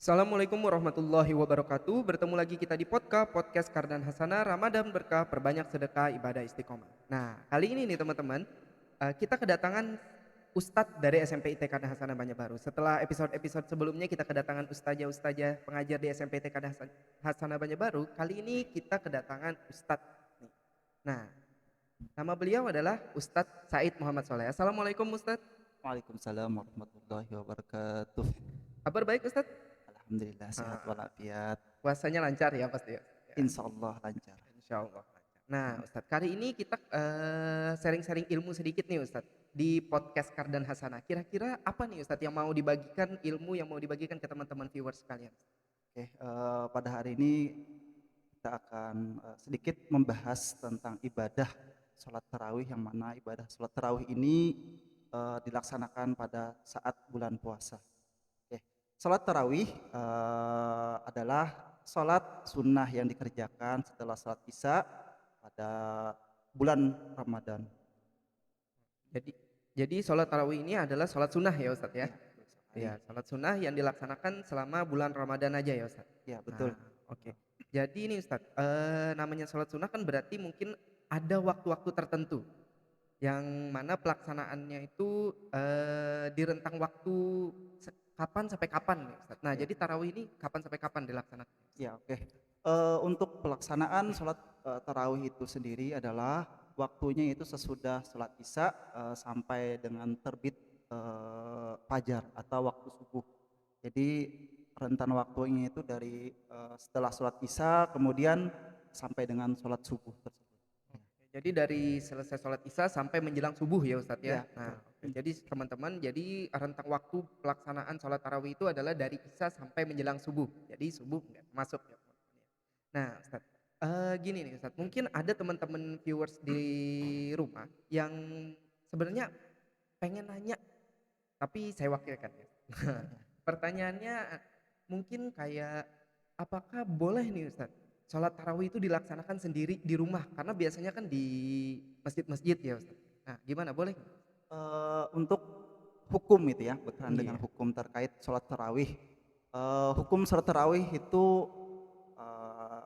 Assalamualaikum warahmatullahi wabarakatuh. Bertemu lagi kita di podcast Kardan Hasanah Ramadan Berkah Perbanyak Sedekah Ibadah Istiqomah. Nah, kali ini nih teman-teman, kita kedatangan Ustadz dari SMP ITK Kardan Hasanah Banjarbaru. Setelah episode-episode sebelumnya kita kedatangan ustazah-ustazah pengajar di SMP ITK Kardan Hasanah Banjarbaru, kali ini kita kedatangan Ustadz nih. Nah, nama beliau adalah Ustadz Said Muhammad Soleh. Assalamualaikum Ustadz. Waalaikumsalam warahmatullahi wabarakatuh. Kabar baik Ustadz? Alhamdulillah sehat Ah, walafiat. puasanya lancar ya pasti ya. Insya Allah lancar. Insya Allah lancar. Nah, Ustadz, kali ini kita sharing-sharing ilmu sedikit nih Ustadz di podcast Kardan Hasanah. Kira-kira apa nih Ustadz yang mau dibagikan, ilmu yang mau dibagikan ke teman-teman viewers sekalian? Oke, pada hari ini kita akan sedikit membahas tentang ibadah sholat tarawih, yang mana ibadah sholat tarawih ini dilaksanakan pada saat bulan puasa. Oke, sholat tarawih adalah sholat sunnah yang dikerjakan setelah sholat isya pada bulan Ramadan. Jadi jadi sholat tarawih ini adalah sholat sunnah ya Ustadz ya? Ya, betul sekali. Ya, sholat sunnah yang dilaksanakan selama bulan Ramadan aja ya Ustadz? Ya, betul. Nah, oke. Jadi ini Ustadz, namanya sholat sunnah kan berarti mungkin ada waktu-waktu tertentu yang mana pelaksanaannya itu di rentang waktu kapan sampai kapan nih Ustaz? Nah, Ya, jadi tarawih ini kapan sampai kapan dilaksanakan? ya, oke. Untuk pelaksanaan sholat tarawih itu sendiri adalah waktunya itu sesudah sholat isya sampai dengan terbit fajar atau waktu subuh. Jadi rentan waktunya itu dari setelah sholat isya kemudian sampai dengan sholat subuh tersebut. Oke, jadi dari selesai sholat isya sampai menjelang subuh ya Ustadz ya? Ya, betul. Nah, oke. Jadi teman-teman, jadi rentang waktu pelaksanaan sholat tarawih itu adalah dari isya sampai menjelang subuh. Jadi subuh nggak masuk ya teman-teman ya. Nah Ustadz, gini nih Ustadz, mungkin ada teman-teman viewers di rumah yang sebenarnya pengen nanya tapi saya wakilkan ya. Ya. Pertanyaannya mungkin kayak apakah boleh nih Ustadz sholat tarawih itu dilaksanakan sendiri di rumah? Karena biasanya kan di masjid-masjid ya Ustadz. Nah gimana boleh nggak? Untuk hukum itu ya, berkenaan dengan Iya. hukum terkait sholat tarawih. Hukum sholat tarawih itu eh,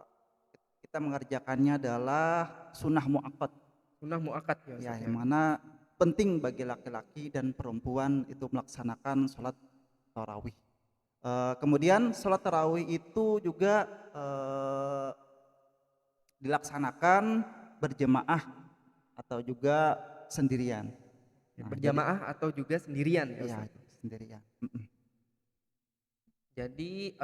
kita mengerjakannya adalah sunnah muakkad, Sunnah muakkad ya ya, Ustadz ya. yang mana penting bagi laki-laki dan perempuan itu melaksanakan sholat tarawih. Kemudian sholat tarawih itu juga dilaksanakan berjemaah atau juga sendirian. Nah, jadi Berjamaah atau juga sendirian ya ya Ustadz. sendirian. Jadi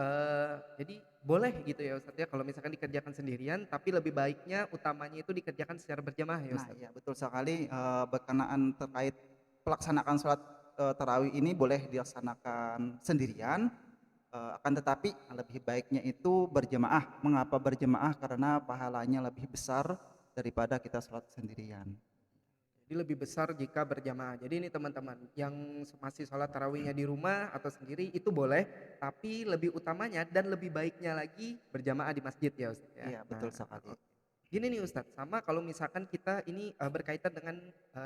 boleh gitu ya Ustadz ya kalau misalkan dikerjakan sendirian tapi lebih baiknya utamanya itu dikerjakan secara berjamaah ya Nah, Ustadz. ya betul sekali, berkenaan terkait pelaksanaan sholat tarawih ini boleh dilaksanakan sendirian, akan tetapi lebih baiknya itu berjemaah. Mengapa berjemaah? Karena pahalanya lebih besar daripada kita sholat sendirian. Jadi lebih besar jika berjamaah. Jadi ini teman-teman yang masih sholat tarawihnya di rumah atau sendiri itu boleh, tapi lebih utamanya dan lebih baiknya lagi berjamaah di masjid ya Ustadz ya. Iya, betul Nah, sekali. oke. Gini nih Ustadz, sama kalau misalkan kita ini berkaitan dengan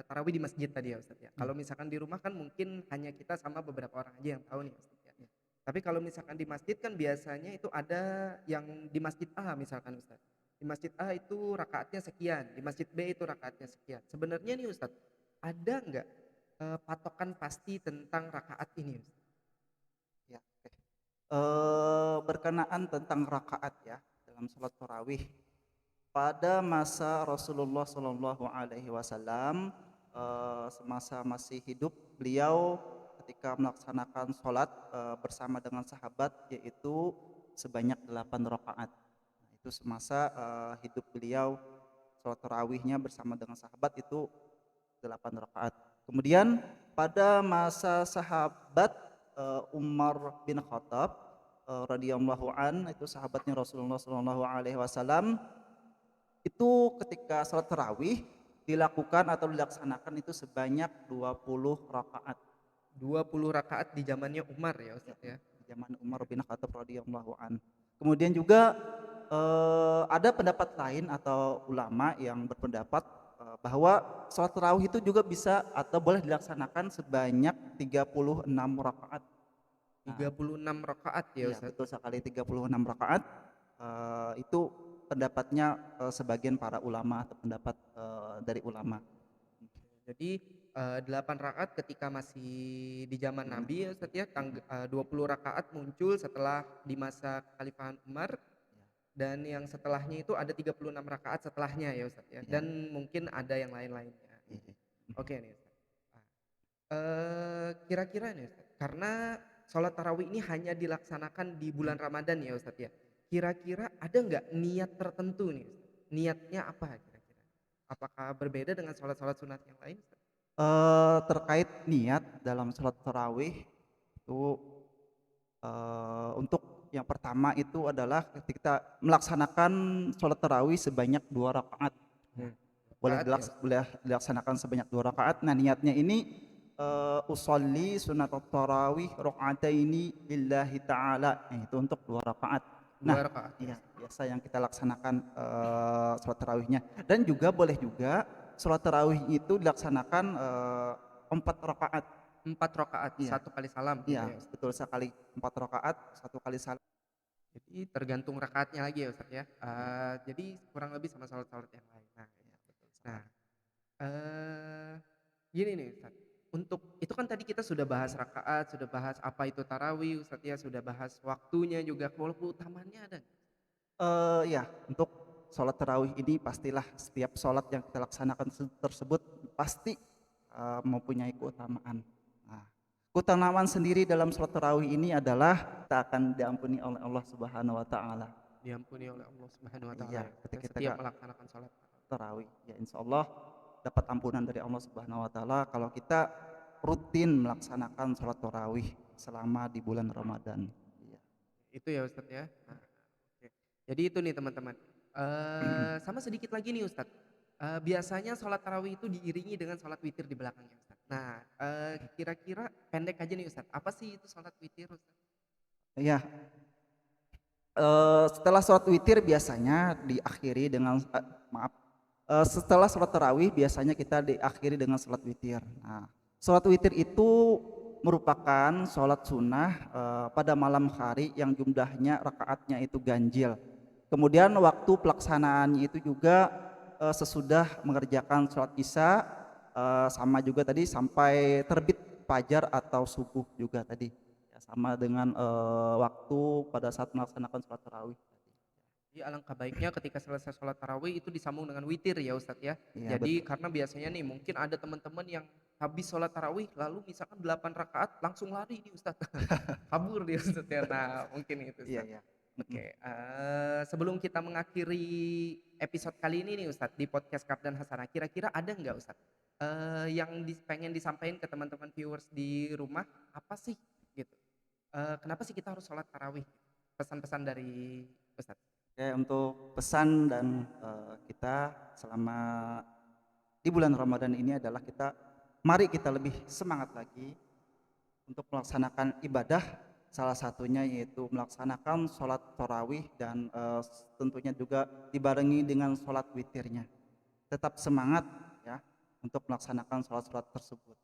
tarawih di masjid tadi ya Ustadz ya. Ya, Kalau misalkan di rumah kan mungkin hanya kita sama beberapa orang aja yang tahu nih Ustadz ya. ya, Tapi kalau misalkan di masjid kan biasanya itu ada yang di masjid A misalkan Ustadz. Di masjid A itu rakaatnya sekian, di masjid B itu rakaatnya sekian. Sebenarnya nih Ustadz, ada nggak patokan pasti tentang rakaat ini Ustadz? ya, oke. Berkenaan tentang rakaat ya dalam sholat tarawih. Pada masa Rasulullah Shallallahu Alaihi Wasallam, semasa masih hidup, beliau ketika melaksanakan sholat bersama dengan sahabat yaitu sebanyak 8 rakaat. Nah, itu semasa hidup beliau, sholat tarawihnya bersama dengan sahabat itu 8 rakaat. Kemudian pada masa sahabat Umar bin Khattab radhiyallahu an, itu sahabatnya Rasulullah Shallallahu Alaihi Wasallam, itu ketika sholat tarawih dilakukan atau dilaksanakan itu sebanyak 20 rakaat. 20 rakaat di zamannya Umar ya Ya, Ustadz ya. di zaman Umar bin Khattab radhiyallahu an. Kemudian juga ada pendapat lain atau ulama yang berpendapat bahwa sholat tarawih itu juga bisa atau boleh dilaksanakan sebanyak 36 rakaat. Nah, 36 rakaat ya iya Ustaz. betul sekali 36 rakaat. Itu pendapatnya sebagian para ulama atau pendapat dari ulama. Jadi 8 rakaat ketika masih di zaman Mm, Nabi ya Ustaz ya, mm, 20 rakaat muncul setelah di masa Kekhalifahan Umar, ya, dan yang setelahnya itu ada 36 rakaat setelahnya ya Ustaz ya, ya, dan mungkin ada yang lain-lainnya. iya, iya. Oke nih Ustaz. Nah, kira-kira nih Ustaz, karena sholat tarawih ini hanya dilaksanakan di bulan Ramadan ya Ustaz ya. Kira-kira ada nggak niat tertentu nih Ustaz? Niatnya apa kira-kira? Apakah berbeda dengan sholat-sholat sunat yang lain Ustaz? Terkait niat dalam sholat tarawih itu untuk yang pertama itu adalah ketika melaksanakan sholat tarawih sebanyak 2 rakaat. Ya, Hmm. Rakaat ya Ustaz? boleh dilaksanakan sebanyak 2 rakaat. Nah niatnya ini usolli sunat tarawih ini lillahi ta'ala. Nah, itu untuk 2 rakaat. Nah, 2 rakaat ya iya Ustaz? biasa yang kita laksanakan sholat tarawihnya. Dan juga boleh juga sholat tarawih itu dilaksanakan 4 rakaat. 4 rakaat, Iya, 1 kali salam gitu iya ya Ustaz? betul sekali 4 rakaat, 1 kali salam. Jadi tergantung rakaatnya lagi ya Ustaz ya? Iya, Jadi kurang lebih sama sholat-sholat yang lain. Nah, iya betul nah, sekali. eee, gini nih Ustaz, untuk itu kan tadi kita sudah bahas rakaat, sudah bahas apa itu tarawih Ustaz ya, sudah bahas waktunya juga, kalau keutamaannya ada nggak? Ya untuk sholat tarawih ini pastilah setiap sholat yang kita laksanakan tersebut pasti mempunyai keutamaan. Nah, keutamaan sendiri dalam sholat tarawih ini adalah kita akan diampuni oleh Allah Subhanahu Wa Taala. Diampuni oleh Allah Subhanahu wa taala Iya, ya Ustaz ya, ketika setiap kita melaksanakan sholat tarawih. tarawih, ya insya Allah dapat ampunan dari Allah Subhanahu Wa Taala kalau kita rutin melaksanakan sholat tarawih selama di bulan Ramadan. Iya. Itu ya Ustaz ya? Nah, oke. Jadi itu nih teman-teman, sama sedikit lagi nih Ustaz, biasanya sholat tarawih itu diiringi dengan sholat witir di belakangnya Ustaz. Nah, kira-kira pendek aja nih Ustaz, apa sih itu sholat witir Ustaz? Ya, setelah sholat witir biasanya diakhiri dengan setelah sholat tarawih biasanya kita diakhiri dengan sholat witir. Nah, sholat witir itu merupakan sholat sunnah pada malam hari yang jumlahnya rakaatnya itu ganjil. Kemudian waktu pelaksanaannya itu juga sesudah mengerjakan sholat isya, sama juga tadi sampai terbit fajar atau subuh juga tadi. Ya, sama dengan waktu pada saat melaksanakan sholat tarawih. Jadi alangkah baiknya ketika selesai sholat tarawih itu disambung dengan witir ya Ustadz ya. Iya Jadi betul. karena biasanya nih mungkin ada teman-teman yang habis sholat tarawih lalu misalkan 8 rakaat langsung lari nih Ustadz. Kabur dia Ustadz ya. Nah mungkin itu Iya Ustadz. iya. Mm-mm. Oke, sebelum kita mengakhiri episode kali ini nih Ustadz di podcast Kapdan Hasanah, kira-kira ada nggak Ustadz yang pengen disampaikan ke teman-teman viewers di rumah, apa sih gitu? Kenapa sih kita harus sholat tarawih? Pesan-pesan dari Ustadz. Oke, untuk pesan dan kita selama di bulan Ramadan ini adalah mari kita lebih semangat lagi untuk melaksanakan ibadah, salah satunya yaitu melaksanakan sholat tarawih dan tentunya juga dibarengi dengan sholat witirnya. Tetap semangat ya untuk melaksanakan sholat-sholat tersebut.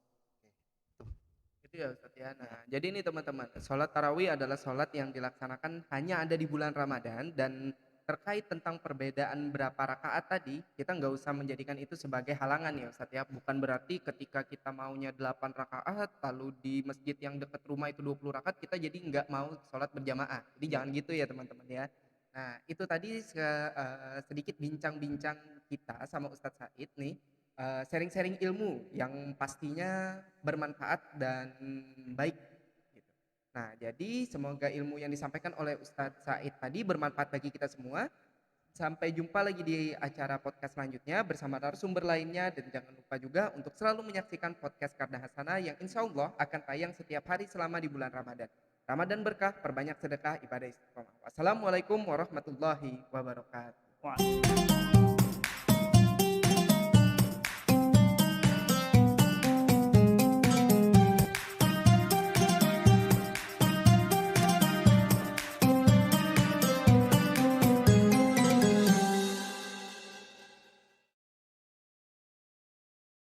Oke, Itu ya Ustadz ya. ya, Nah, jadi ini teman-teman, sholat tarawih adalah sholat yang dilaksanakan hanya ada di bulan Ramadan, dan terkait tentang perbedaan berapa rakaat tadi, kita nggak usah menjadikan itu sebagai halangan ya Ustadz ya. Bukan berarti ketika kita maunya 8 rakaat, lalu di masjid yang dekat rumah itu 20 rakaat, kita jadi nggak mau sholat berjamaah. Jadi ya, jangan gitu ya teman-teman ya. Nah, itu tadi sedikit bincang-bincang kita sama Ustadz Said nih, sharing-sharing ilmu yang pastinya bermanfaat dan baik gitu. Nah, jadi semoga ilmu yang disampaikan oleh Ustadz Said tadi bermanfaat bagi kita semua. Sampai jumpa lagi di acara podcast selanjutnya bersama narasumber lainnya, dan jangan lupa juga untuk selalu menyaksikan podcast Karda Hasanah yang insya Allah akan tayang setiap hari selama di bulan Ramadan. Ramadan berkah, perbanyak sedekah, ibadah istiqomah. Wassalamualaikum warahmatullahi wabarakatuh. Wah.